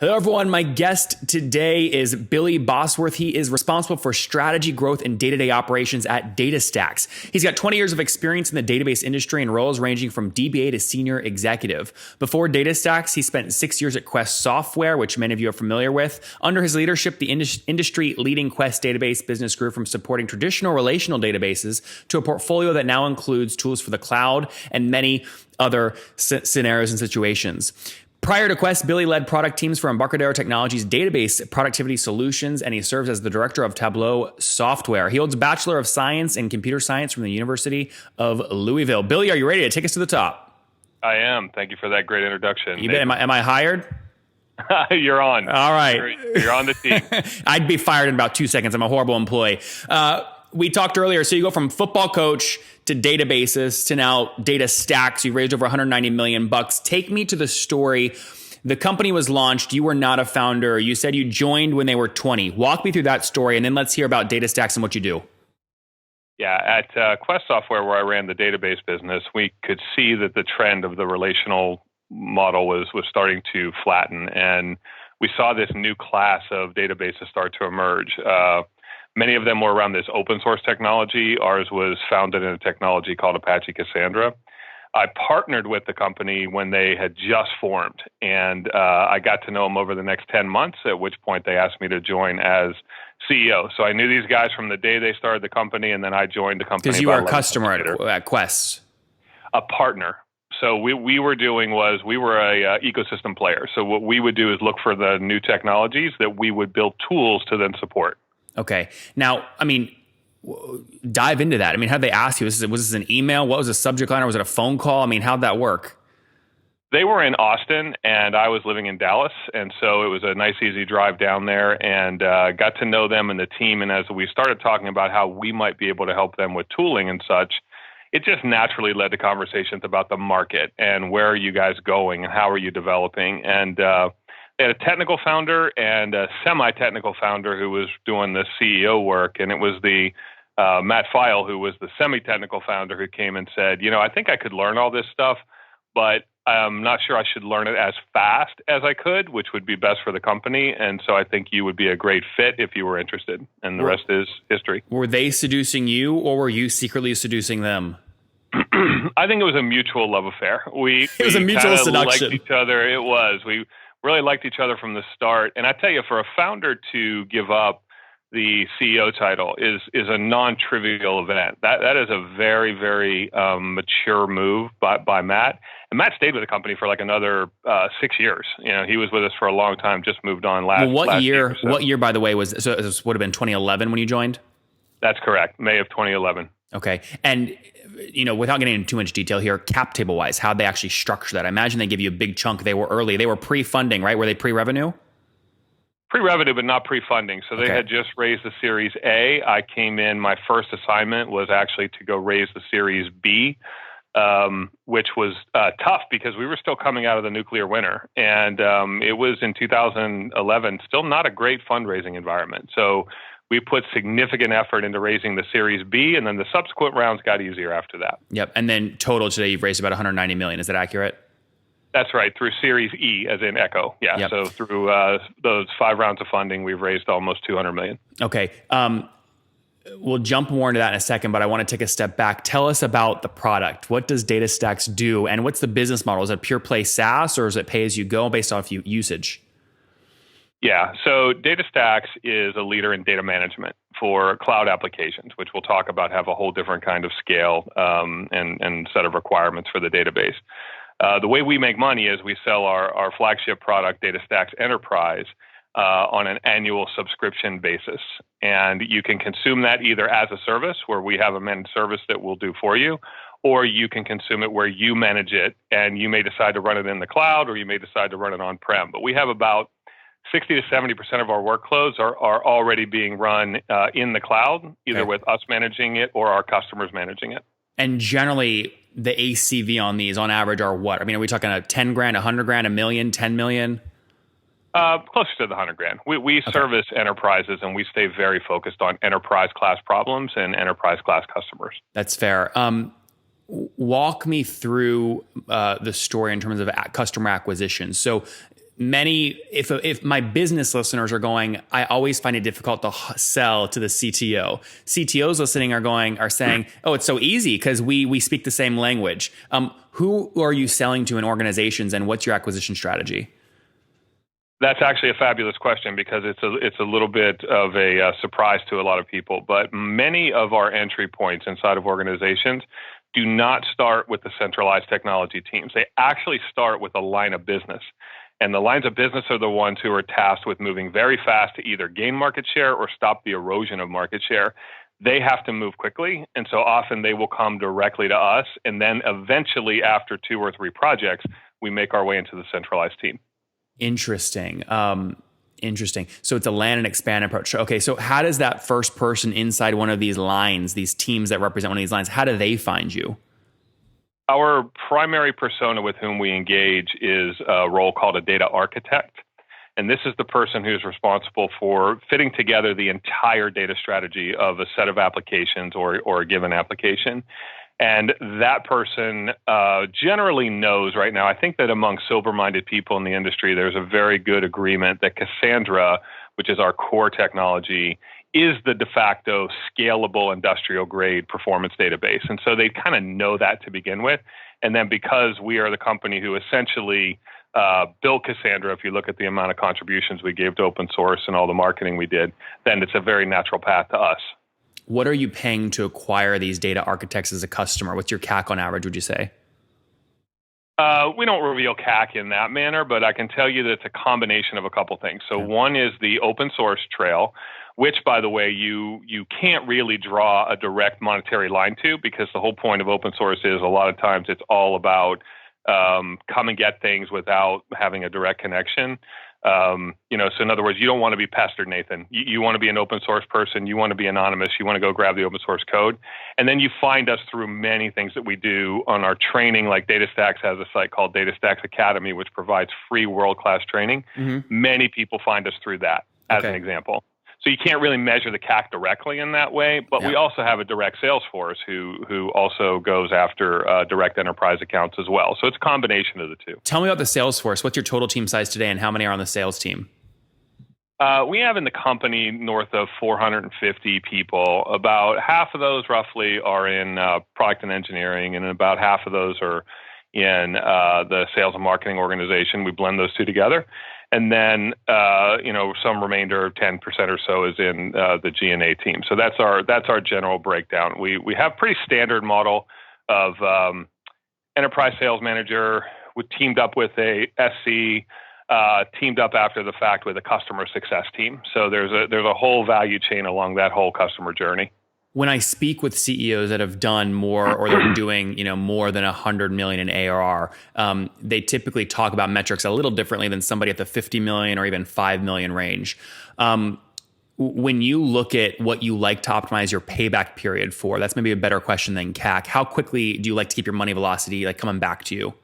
Hello, everyone. My guest today is Billy Bosworth. He is responsible for strategy, growth, and day-to-day operations at DataStax. He's got 20 years of experience in the database industry and roles ranging from DBA to senior executive. Before DataStax, he spent 6 years at Quest Software, which many of you are familiar with. Under his leadership, the industry-leading Quest database business grew from supporting traditional relational databases to a portfolio that now includes tools for the cloud and many other scenarios and situations. Prior to Quest, Billy led product teams for Embarcadero Technologies database productivity solutions, and he serves as the director of Tableau Software. He holds a Bachelor of Science in Computer Science from the University of Louisville. Billy, are you ready to take us to the top? I am. Thank you for that great introduction. You bet. Am I hired? You're on. All right. You're on the team. I'd be fired in about 2 seconds. I'm a horrible employee. We talked earlier, so you go from football coach to databases to now DataStax. You raised over $190 million. Take me to the story. The company was launched. You were not a founder. You said you joined when they were 20. Walk me through that story, and then let's hear about DataStax and what you do. Yeah, at Quest Software, where I ran the database business, we could see that the trend of the relational model was starting to flatten, and we saw this new class of databases start to emerge. Many of them were around this open source technology. Ours was founded in a technology called Apache Cassandra. I partnered with the company when they had just formed, and I got to know them over the next 10 months, at which point they asked me to join as CEO. So I knew these guys from the day they started the company, and then I joined the company. Because you were a customer at Quest. A partner. So we were doing was we were a ecosystem player. So what we would do is look for the new technologies that we would build tools to then support. Okay. Now, dive into that. How'd they ask you? Was this an email? What was the subject line? Or was it a phone call? How'd that work? They were in Austin, and I was living in Dallas. And so it was a nice, easy drive down there, and got to know them and the team. And as we started talking about how we might be able to help them with tooling and such, it just naturally led to conversations about the market and where are you guys going and how are you developing. And they had a technical founder and a semi-technical founder who was doing the CEO work. And it was the Matt Feil, who was the semi-technical founder, who came and said, I think I could learn all this stuff, but I'm not sure I should learn it as fast as I could, which would be best for the company. And so I think you would be a great fit if you were interested. And the rest is history. Were they seducing you, or were you secretly seducing them? I think it was a mutual love affair. It was a mutual seduction. Liked each other. It was. We really liked each other from the start. And I tell you, for a founder to give up the CEO title is a non-trivial event. That is a very, very mature move by Matt. And Matt stayed with the company for like another 6 years. He was with us for a long time, just moved on last year. What year, by the way, this would have been 2011 when you joined? That's correct. May of 2011. Okay. And, without getting into too much detail here, cap table wise, how'd they actually structure that? I imagine they give you a big chunk. They were early. They were pre-funding, right? Were they pre-revenue? Pre-revenue, but not pre-funding. So they had just raised the Series A. I came in, my first assignment was actually to go raise the Series B, which was tough because we were still coming out of the nuclear winter. And it was in 2011, still not a great fundraising environment. So we put significant effort into raising the Series B, and then the subsequent rounds got easier after that. Yep. And then total today, you've raised about $190 million. Is that accurate? That's right. Through Series E, as in Echo. Yeah. Yep. So through those 5 rounds of funding, we've raised almost $200 million. Okay. We'll jump more into that in a second, but I want to take a step back. Tell us about the product. What does DataStax do, and what's the business model? Is it pure play SaaS, or is it pay as you go based off usage? Yeah, so DataStax is a leader in data management for cloud applications, which we'll talk about have a whole different kind of scale and set of requirements for the database. The way we make money is we sell our flagship product, DataStax Enterprise, on an annual subscription basis. And you can consume that either as a service, where we have a managed service that we'll do for you, or you can consume it where you manage it, and you may decide to run it in the cloud, or you may decide to run it on-prem. But we have about 60 to 70% of our workloads are already being run in the cloud, either with us managing it or our customers managing it. And generally, the ACV on these, on average, are what? Are we talking a 10 grand, 100 grand, a million, 10 million? Closer to the 100 grand. We service enterprises, and we stay very focused on enterprise class problems and enterprise class customers. That's fair. Walk me through the story in terms of customer acquisition. So if my business listeners are going, I always find it difficult to sell to the CTO. CTOs listening are saying, oh, it's so easy because we speak the same language. Who are you selling to in organizations, and what's your acquisition strategy? That's actually a fabulous question because it's a little bit of a surprise to a lot of people. But many of our entry points inside of organizations do not start with the centralized technology teams. They actually start with a line of business. And the lines of business are the ones who are tasked with moving very fast to either gain market share or stop the erosion of market share. They have to move quickly. And so often they will come directly to us. And then eventually, after 2 or 3 projects, we make our way into the centralized team. Interesting. Interesting. So it's a land and expand approach. Okay. So how does that first person inside one of these lines, these teams that represent one of these lines, how do they find you? Our primary persona with whom we engage is a role called a data architect. And this is the person who's responsible for fitting together the entire data strategy of a set of applications or a given application. And that person generally knows right now, I think that among sober-minded people in the industry, there's a very good agreement that Cassandra, which is our core technology, is the de facto scalable industrial grade performance database. And so they kind of know that to begin with. And then because we are the company who essentially built Cassandra, if you look at the amount of contributions we gave to open source and all the marketing we did, then it's a very natural path to us. What are you paying to acquire these data architects as a customer? What's your CAC on average, would you say? We don't reveal CAC in that manner, but I can tell you that it's a combination of a couple things. So one is the open source trail, which, by the way, you can't really draw a direct monetary line to, because the whole point of open source is a lot of times it's all about come and get things without having a direct connection. So in other words, you don't want to be pestered, Nathan. You want to be an open source person. You want to be anonymous. You want to go grab the open source code. And then you find us through many things that we do on our training, like DataStax has a site called DataStax Academy, which provides free world-class training. Mm-hmm. Many people find us through that as an example. So you can't really measure the CAC directly in that way, but we also have a direct sales force who also goes after direct enterprise accounts as well. So it's a combination of the two. Tell me about the sales force. What's your total team size today, and how many are on the sales team? We have in the company north of 450 people. About half of those roughly are in product and engineering, and about half of those are in the sales and marketing organization. We blend those two together. And then, some remainder of 10% or so is in the G&A team. So that's our general breakdown. We have pretty standard model of enterprise sales manager. We teamed up with a SC, teamed up after the fact with a customer success team. So there's a whole value chain along that whole customer journey. When I speak with CEOs that have done more, or they're doing, more than 100 million in ARR, they typically talk about metrics a little differently than somebody at the 50 million or even 5 million range. When you look at what you like to optimize your payback period for, that's maybe a better question than CAC. How quickly do you like to keep your money velocity coming back to you?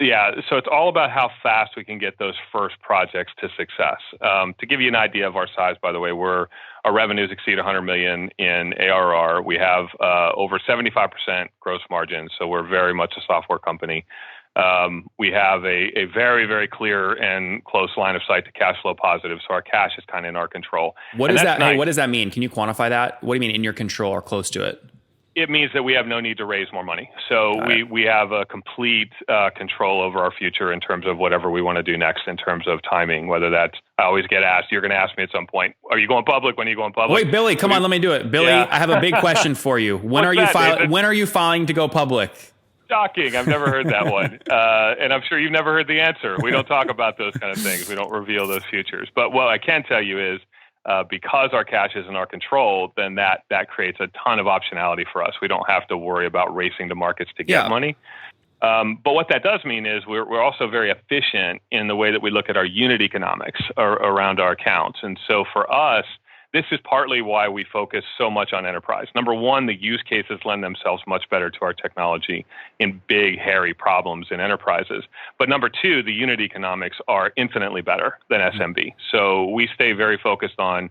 Yeah, so it's all about how fast we can get those first projects to success. To give you an idea of our size, by the way, our revenues exceed 100 million in ARR. We have over 75% gross margin, so we're very much a software company. We have a very, very clear and close line of sight to cash flow positive, so our cash is kind of in our control. What does that? Nice. Hey, what does that mean? Can you quantify that? What do you mean in your control or close to it? It means that we have no need to raise more money. So we have a complete control over our future in terms of whatever we want to do next in terms of timing, whether that's, I always get asked, you're going to ask me at some point, are you going public? When are you going public? Wait, Billy, come on, let me do it. Billy, I have a big question for you. When are you filing to go public? Shocking. I've never heard that one. And I'm sure you've never heard the answer. We don't talk about those kind of things. We don't reveal those futures. But what I can tell you is, because our cash is in our control, then that creates a ton of optionality for us. We don't have to worry about racing to markets to get money. But what that does mean is we're also very efficient in the way that we look at our unit economics around our accounts. And so for us, this is partly why we focus so much on enterprise. Number one, the use cases lend themselves much better to our technology in big, hairy problems in enterprises. But number two, the unit economics are infinitely better than SMB. So we stay very focused on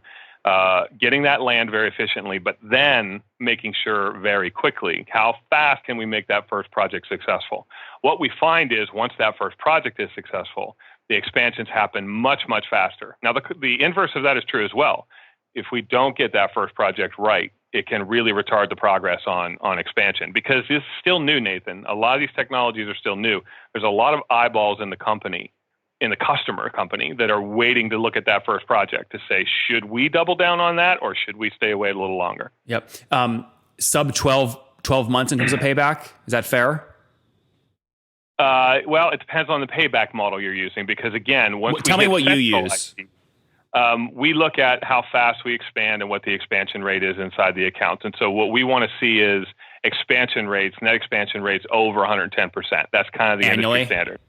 getting that land very efficiently, but then making sure very quickly, how fast can we make that first project successful? What we find is once that first project is successful, the expansions happen much, much faster. Now, the inverse of that is true as well. If we don't get that first project right, it can really retard the progress on expansion because this is still new, Nathan. A lot of these technologies are still new. There's a lot of eyeballs in the company, in the customer company, that are waiting to look at that first project to say, should we double down on that or should we stay away a little longer? Yep. Sub 12 months in terms of payback. Is that fair? Well, it depends on the payback model you're using because, again, tell me what you use. We look at how fast we expand and what the expansion rate is inside the account. And so what we want to see is expansion rates, net expansion rates over 110%. That's kind of the annually? Industry standard.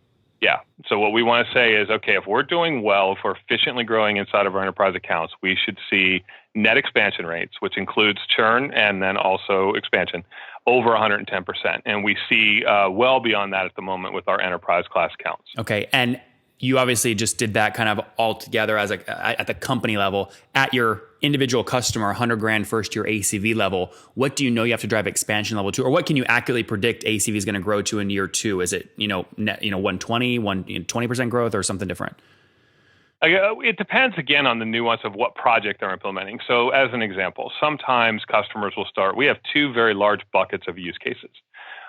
Yeah. So what we want to say is, okay, if we're doing well, if we're efficiently growing inside of our enterprise accounts, we should see net expansion rates, which includes churn and then also expansion, over 110%. And we see well beyond that at the moment with our enterprise class accounts. Okay. And you obviously just did that kind of all together as at the company level. At your individual customer, $100,000 first year ACV level, what do you know you have to drive expansion level to, or what can you accurately predict ACV is going to grow to in year two? Is it 120, 20% growth, or something different? It depends again on the nuance of what project they're implementing. So, as an example, sometimes customers will start. We have two very large buckets of use cases.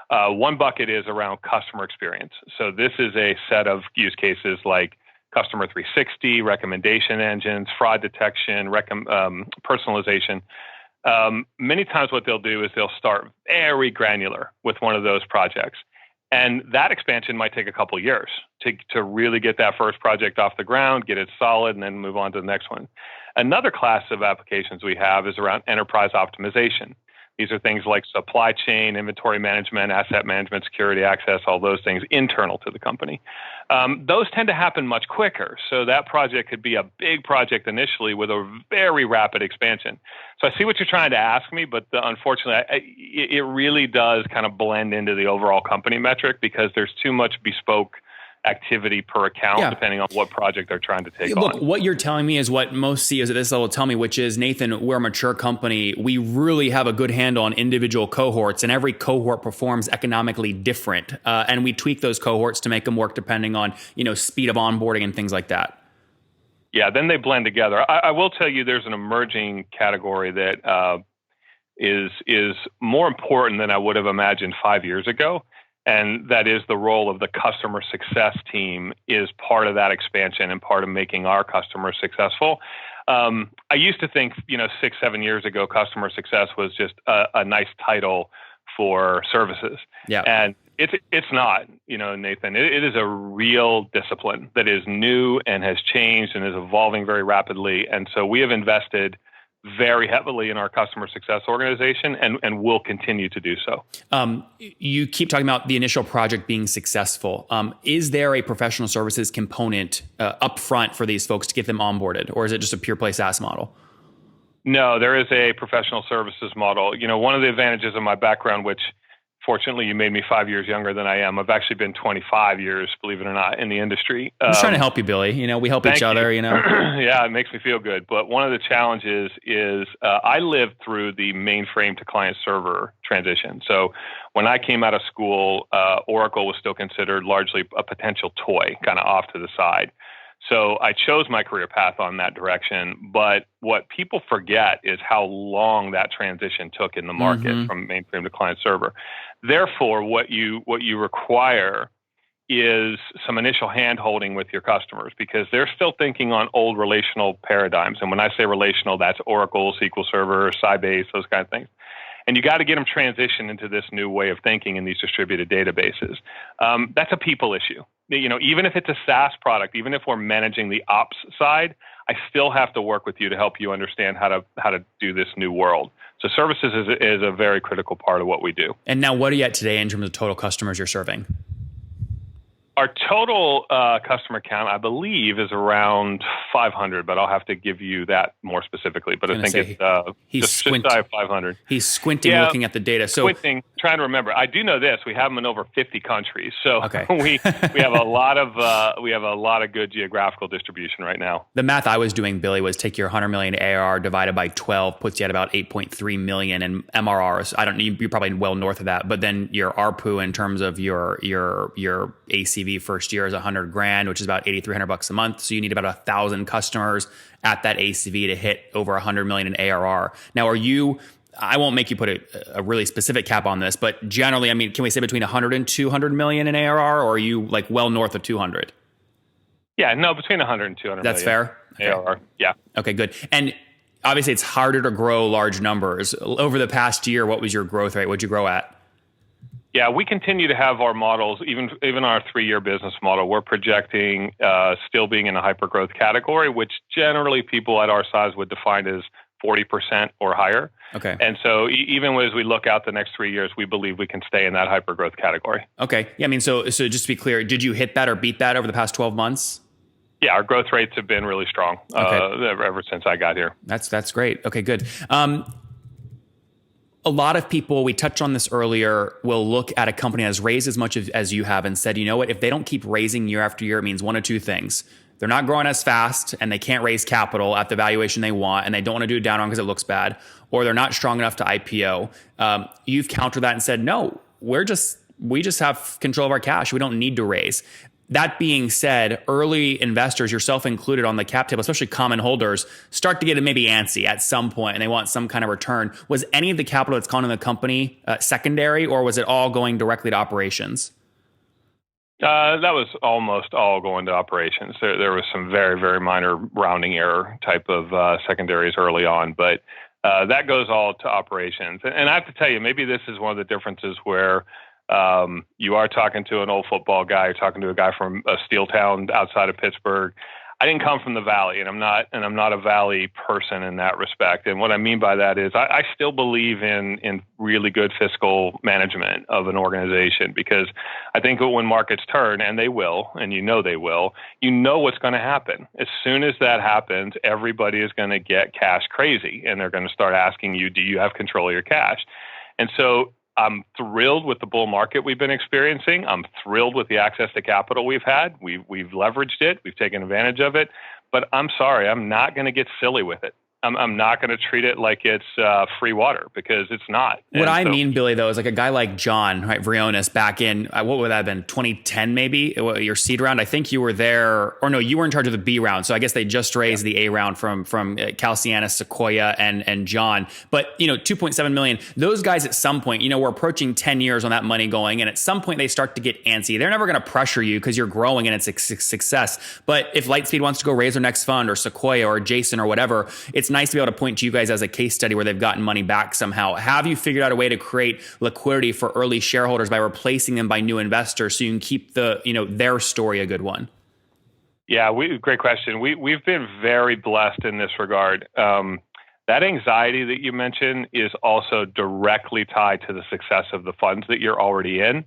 One bucket is around customer experience. So this is a set of use cases like Customer 360, recommendation engines, fraud detection, personalization. Many times what they'll do is they'll start very granular with one of those projects. And that expansion might take a couple of years to really get that first project off the ground, get it solid, and then move on to the next one. Another class of applications we have is around enterprise optimization. These are things like supply chain, inventory management, asset management, security access, all those things internal to the company. Those tend to happen much quicker. So that project could be a big project initially with a very rapid expansion. So I see what you're trying to ask me, but unfortunately, it really does kind of blend into the overall company metric because there's too much bespoke activity per account, depending on what project they're trying to take on. Look, what you're telling me is what most CEOs at this level tell me, which is, Nathan, we're a mature company. We really have a good handle on individual cohorts, and every cohort performs economically different. And we tweak those cohorts to make them work depending on, speed of onboarding and things like that. Yeah, then they blend together. I will tell you there's an emerging category that is more important than I would have imagined 5 years ago. And that is the role of the customer success team is part of that expansion and part of making our customers successful. I used to think, 6-7 years ago, customer success was just a nice title for services. Yeah. And it's not, Nathan. It is a real discipline that is new and has changed and is evolving very rapidly. And so we have invested very heavily in our customer success organization and will continue to do so. You keep talking about the initial project being successful. Is there a professional services component upfront for these folks to get them onboarded, or is it just a pure play SaaS model? No, there is a professional services model. One of the advantages of my background, which fortunately you made me 5 years younger than I am. I've actually been 25 years, believe it or not, in the industry. I'm just trying to help you, Billy. We help each other, Yeah, it makes me feel good. But one of the challenges is I lived through the mainframe to client server transition. So when I came out of school, Oracle was still considered largely a potential toy, kind of off to the side. So I chose my career path on that direction. But what people forget is how long that transition took in the market from mainframe to client server. Therefore, what you require is some initial hand-holding with your customers because they're still thinking on old relational paradigms. And when I say relational, that's Oracle, SQL Server, Sybase, those kind of things. And you got to get them transitioned into this new way of thinking in these distributed databases. That's a people issue. Even if it's a SaaS product, even if we're managing the ops side, I still have to work with you to help you understand how to do this new world. So services is a very critical part of what we do. And now what are you at today in terms of total customers you're serving? Our total customer count, I believe, is around 500, but I'll have to give you that more specifically. But I think it's just shy of 500. He's squinting, looking at the data. So squinting, trying to remember. I do know this: we have them in over 50 countries. So we have a lot of good geographical distribution right now. The math I was doing, Billy, was take your 100 million ARR divided by 12 puts you at about 8.3 million in MRRs. I don't know, you're probably well north of that. But then your ARPU in terms of your ACV first year is $100,000, which is about $8,300 a month. So you need about 1,000 customers at that ACV to hit over 100 million in ARR. Now, I won't make you put a really specific cap on this, but generally, I mean, can we say between 100 and 200 million in ARR, or are you like well north of 200? Yeah, no, between 100 and 200 That's million. Fair? Okay. ARR, yeah. Okay, good. And obviously, it's harder to grow large numbers. Over the past year, what was your growth rate? What'd you grow at? Yeah, we continue to have our models, even our 3-year business model, we're projecting still being in a hyper-growth category, which generally people at our size would define as 40% or higher. Okay. And so even as we look out the next 3 years, we believe we can stay in that hyper-growth category. Okay. Yeah, I mean, so just to be clear, did you hit that or beat that over the past 12 months? Yeah, our growth rates have been really strong ever since I got here. That's great. Okay, good. A lot of people, we touched on this earlier, will look at a company that has raised as much as you have and said, you know what, if they don't keep raising year after year, it means one of two things. They're not growing as fast and they can't raise capital at the valuation they want and they don't want to do it down on because it looks bad, or they're not strong enough to IPO. You've countered that and said, no, we just have control of our cash. We don't need to raise. That being said, early investors, yourself included on the cap table, especially common holders, start to get maybe antsy at some point and they want some kind of return. Was any of the capital that's gone in the company secondary, or was it all going directly to operations? That was almost all going to operations. There was some very, very minor rounding error type of secondaries early on, but that goes all to operations. And I have to tell you, maybe this is one of the differences where you are talking to an old football guy, you're talking to a guy from a steel town outside of Pittsburgh. I didn't come from the Valley, and I'm not a Valley person in that respect. And what I mean by that is I still believe in really good fiscal management of an organization, because I think when markets turn, and they will, and they will, what's going to happen. As soon as that happens, everybody is going to get cash crazy, and they're going to start asking you, do you have control of your cash? And so I'm thrilled with the bull market we've been experiencing. I'm thrilled with the access to capital we've had. We've leveraged it. We've taken advantage of it. But I'm sorry, I'm not going to get silly with it. I'm not going to treat it like it's free water, because it's not. What I mean, Billy, though, is like a guy like John, right, Vrionis, back in, what would that have been, 2010 maybe, your seed round? I think you were there, or no, you were in charge of the B round. So I guess they just raised the A round from Calciana, Sequoia, and John. But, 2.7 million, those guys at some point, we're approaching 10 years on that money going, and at some point they start to get antsy. They're never going to pressure you because you're growing and it's a success. But if Lightspeed wants to go raise their next fund, or Sequoia or Jason or whatever, it's nice to be able to point to you guys as a case study where they've gotten money back somehow. Have you figured out a way to create liquidity for early shareholders by replacing them by new investors so you can keep their story a good one? Yeah, great question. We've been very blessed in this regard. That anxiety that you mentioned is also directly tied to the success of the funds that you're already in.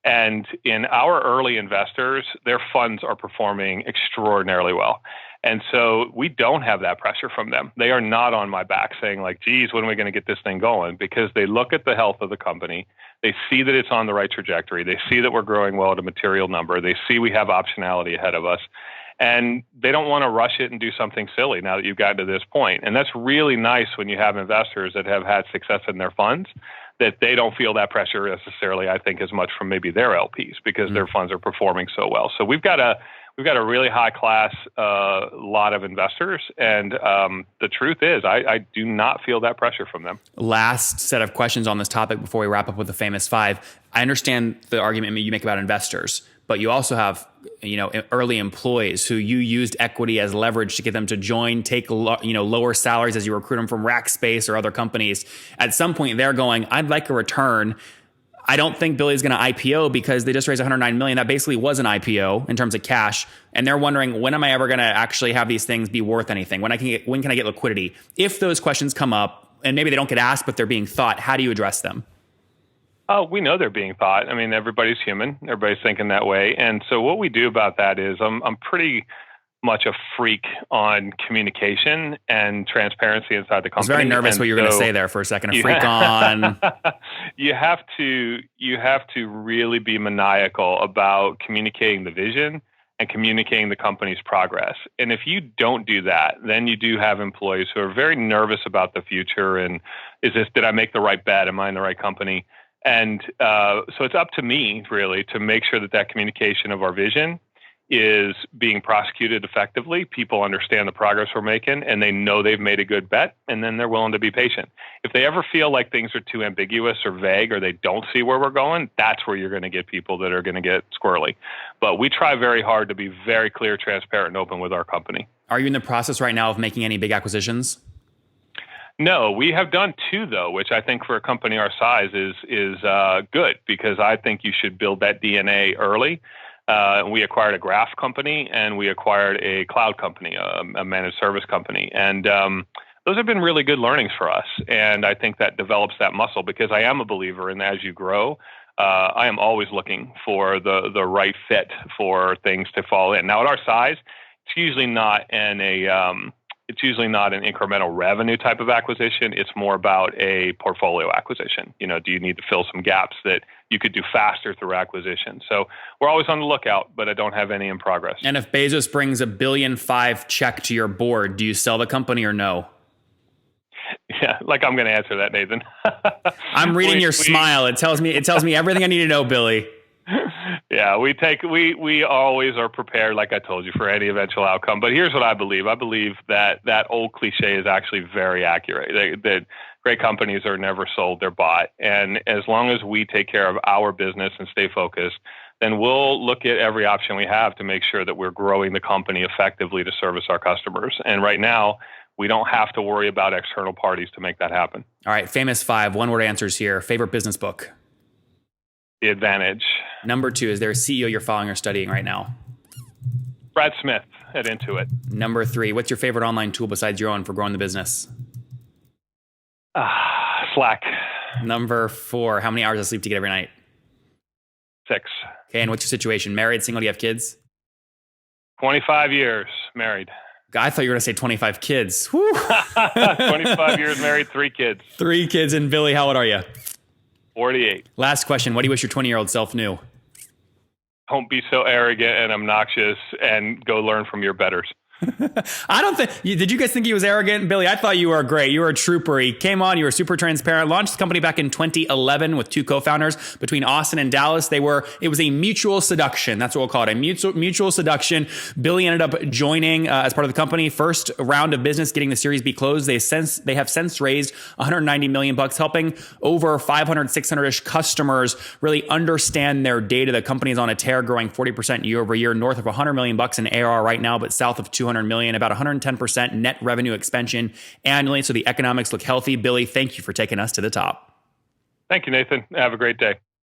And in our early investors, their funds are performing extraordinarily well. And so we don't have that pressure from them. They are not on my back saying like, geez, when are we going to get this thing going? Because they look at the health of the company. They see that it's on the right trajectory. They see that we're growing well at a material number. They see we have optionality ahead of us. And they don't want to rush it and do something silly now that you've gotten to this point. And that's really nice when you have investors that have had success in their funds, that they don't feel that pressure necessarily, I think, as much from maybe their LPs, because their funds are performing so well. So we've got a really high class lot of investors, and the truth is, I do not feel that pressure from them. Last set of questions on this topic before we wrap up with the famous five. I understand the argument you make about investors, but you also have early employees who you used equity as leverage to get them to join, take lower salaries as you recruit them from Rackspace or other companies. At some point, they're going, I'd like a return. I don't think Billy's going to IPO because they just raised $109 million. That basically was an IPO in terms of cash. And they're wondering, when am I ever going to actually have these things be worth anything? When can I get liquidity? If those questions come up, and maybe they don't get asked, but they're being thought, how do you address them? Oh, we know they're being thought. I mean, everybody's human. Everybody's thinking that way. And so what we do about that is I'm pretty much a freak on communication and transparency inside the company. I was very nervous what you were going to say there for a second. A freak on. You have to really be maniacal about communicating the vision and communicating the company's progress. And if you don't do that, then you do have employees who are very nervous about the future. And did I make the right bet? Am I in the right company? And so it's up to me really to make sure that communication of our vision is being prosecuted effectively. People understand the progress we're making and they know they've made a good bet, and then they're willing to be patient. If they ever feel like things are too ambiguous or vague or they don't see where we're going, that's where you're going to get people that are going to get squirrely. But we try very hard to be very clear, transparent, and open with our company. Are you in the process right now of making any big acquisitions? No, we have done 2 though, which I think for a company our size is good, because I think you should build that DNA early. We acquired a graph company and we acquired a cloud company, a managed service company. And those have been really good learnings for us. And I think that develops that muscle, because I am a believer in as you grow, I am always looking for the right fit for things to fall in. Now at our size, it's usually not an incremental revenue type of acquisition. It's more about a portfolio acquisition. Do you need to fill some gaps that you could do faster through acquisition? So we're always on the lookout, but I don't have any in progress. And if Bezos brings $1.5 billion check to your board, do you sell the company or no? Yeah, like I'm going to answer that, Nathan. I'm reading your smile. It tells me everything I need to know, Billy. Yeah, we always are prepared, like I told you, for any eventual outcome. But here's what I believe. I believe that old cliche is actually very accurate. That great companies are never sold, they're bought. And as long as we take care of our business and stay focused, then we'll look at every option we have to make sure that we're growing the company effectively to service our customers. And right now, we don't have to worry about external parties to make that happen. All right, famous 5, one-word answers here. Favorite business book? The Advantage. Number 2, is there a CEO you're following or studying right now? Brad Smith at Intuit. Number 3, what's your favorite online tool besides your own for growing the business? Slack. Number 4, how many hours of sleep do you get every night? 6. Okay, and what's your situation? Married, single, do you have kids? 25 years married. I thought you were going to say 25 kids. 25 years married, 3 kids. 3 kids. And Billy, how old are you? 48. Last question. What do you wish your 20-year-old self knew? Don't be so arrogant and obnoxious, and go learn from your betters. I don't think, did you guys think he was arrogant? Billy, I thought you were great. You were a trooper. He came on, you were super transparent, launched the company back in 2011 with 2 co-founders between Austin and Dallas. It was a mutual seduction. That's what we'll call it, a mutual seduction. Billy ended up joining as part of the company. First round of business, getting the Series B closed. They have since raised $190 million, helping over 500, 600-ish customers really understand their data. The company is on a tear, growing 40% year over year, north of $100 million in ARR right now, but south of 200 million, about 110% net revenue expansion annually. So the economics look healthy. Billy, thank you for taking us to the top. Thank you, Nathan. Have a great day.